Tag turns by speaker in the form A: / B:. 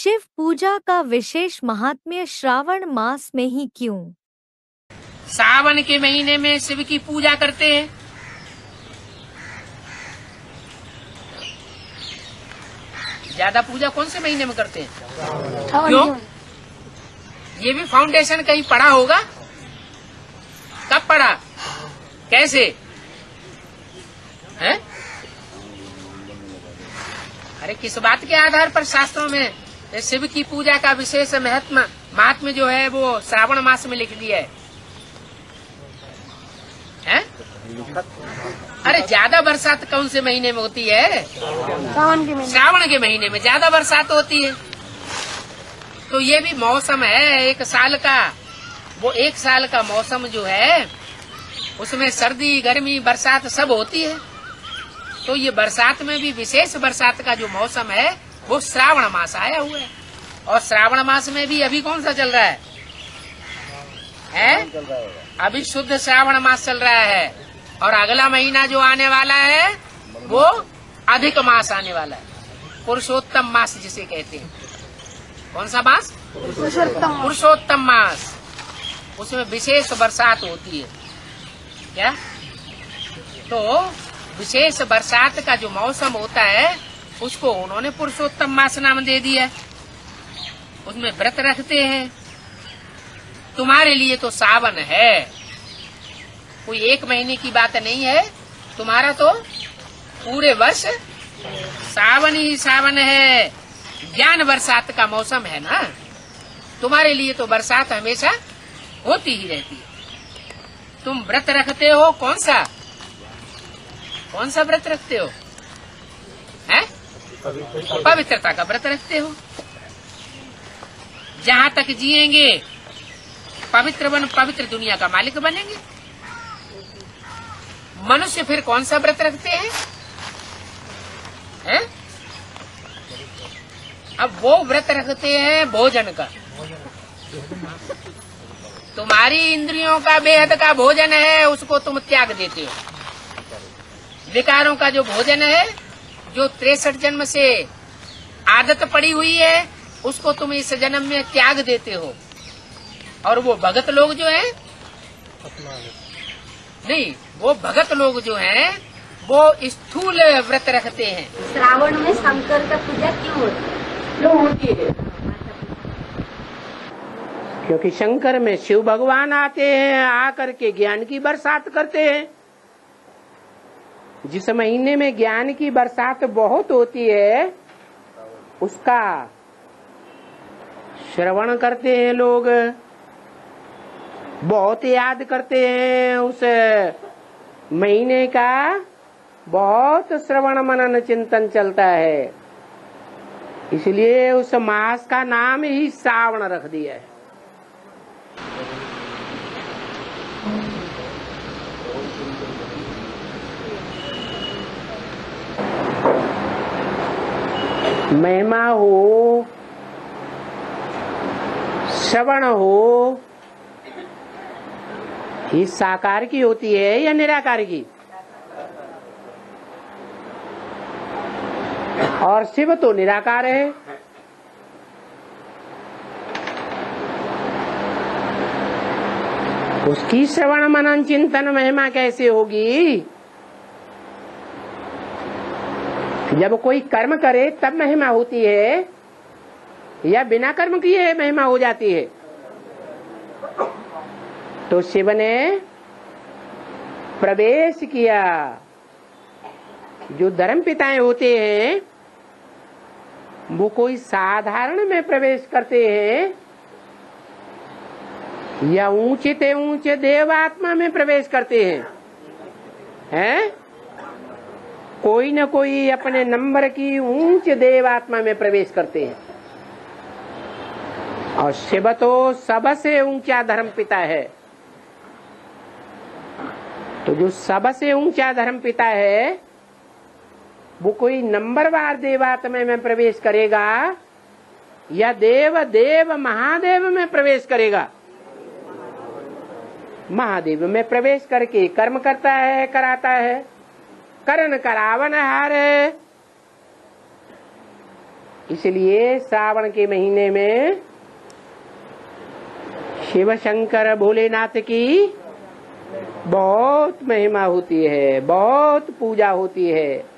A: शिव पूजा का विशेष महात्म्य श्रावण मास में ही क्यों?
B: सावन के महीने में शिव की पूजा करते हैं। ज्यादा पूजा कौन से महीने में करते हैं? क्यों? ये भी फाउंडेशन कहीं पढ़ा होगा। कब पढ़ा? कैसे है? अरे किस बात के आधार पर शास्त्रों में शिव की पूजा का विशेष महात्म्य जो है वो श्रावण मास में लिख दिया है? अरे ज्यादा बरसात कौन से महीने में होती है? श्रावण के महीने में ज्यादा बरसात होती है। तो ये भी मौसम है एक साल का। वो एक साल का मौसम जो है उसमें सर्दी गर्मी बरसात सब होती है। तो ये बरसात में भी विशेष बरसात का जो मौसम है वो श्रावण मास आया हुआ है। और श्रावण मास में भी अभी कौन सा चल रहा है? अभी शुद्ध श्रावण मास चल रहा है। और अगला महीना जो आने वाला है वो अधिक मास आने वाला है, पुरुषोत्तम मास जिसे कहते हैं। कौन सा मास? पुरुषोत्तम मास। उसमें विशेष बरसात होती है। क्या? तो विशेष बरसात का जो मौसम होता है उसको उन्होंने पुरुषोत्तम मास नाम दे दिया। उसमें व्रत रखते हैं। तुम्हारे लिए तो सावन है, कोई एक महीने की बात नहीं है। तुम्हारा तो पूरे वर्ष सावन ही सावन है। ज्ञान बरसात का मौसम है ना। तुम्हारे लिए तो बरसात हमेशा होती ही रहती है। तुम व्रत रखते हो कौन सा व्रत रखते हो? हैं? पवित्रता का व्रत रखते हो। जहाँ तक जिएंगे पवित्र दुनिया का मालिक बनेंगे। मनुष्य फिर कौन सा व्रत रखते हैं? हैं? अब वो व्रत रखते हैं भोजन का। तुम्हारी इंद्रियों का बेहद का भोजन है उसको तुम त्याग देते हो। विकारों का जो भोजन है जो 63 जन्म से आदत पड़ी हुई है उसको तुम इस जन्म में त्याग देते हो। और वो भगत लोग जो हैं नहीं, वो भगत लोग जो हैं वो स्थूल व्रत रखते हैं।
C: श्रावण में शंकर का पूजा क्यों होती है?
D: क्योंकि शंकर में शिव भगवान आते हैं, आकर के ज्ञान की बरसात करते हैं। जिस महीने में ज्ञान की बरसात बहुत होती है उसका श्रवण करते हैं लोग, बहुत याद करते हैं। उस महीने का बहुत श्रवण मनन चिंतन चलता है। इसलिए उस मास का नाम ही श्रावण रख दिया है। महिमा हो, श्रवण हो, ये साकार की होती है या निराकार की? और शिव तो निराकार है। उसकी श्रवण मनन चिंतन महिमा कैसे होगी? जब कोई कर्म करे तब महिमा होती है या बिना कर्म किए महिमा हो जाती है? तो शिव ने प्रवेश किया। जो धर्म पिताएं होते हैं वो कोई साधारण में प्रवेश करते हैं या ऊंचे ते ऊंचे देवात्मा में प्रवेश करते हैं? कोई न कोई अपने नंबर की ऊंच देवात्मा में प्रवेश करते हैं। और शिव तो सबसे ऊंचा धर्म पिता है। तो जो सबसे ऊंचा धर्म पिता है वो कोई नंबरवार देवात्मा में प्रवेश करेगा या देव महादेव में प्रवेश करेगा? महादेव में प्रवेश करके कर्म करता है, कराता है। करण करावन हार है। इसलिए श्रावण के महीने में शिव शंकर भोलेनाथ की बहुत महिमा होती है, बहुत पूजा होती है।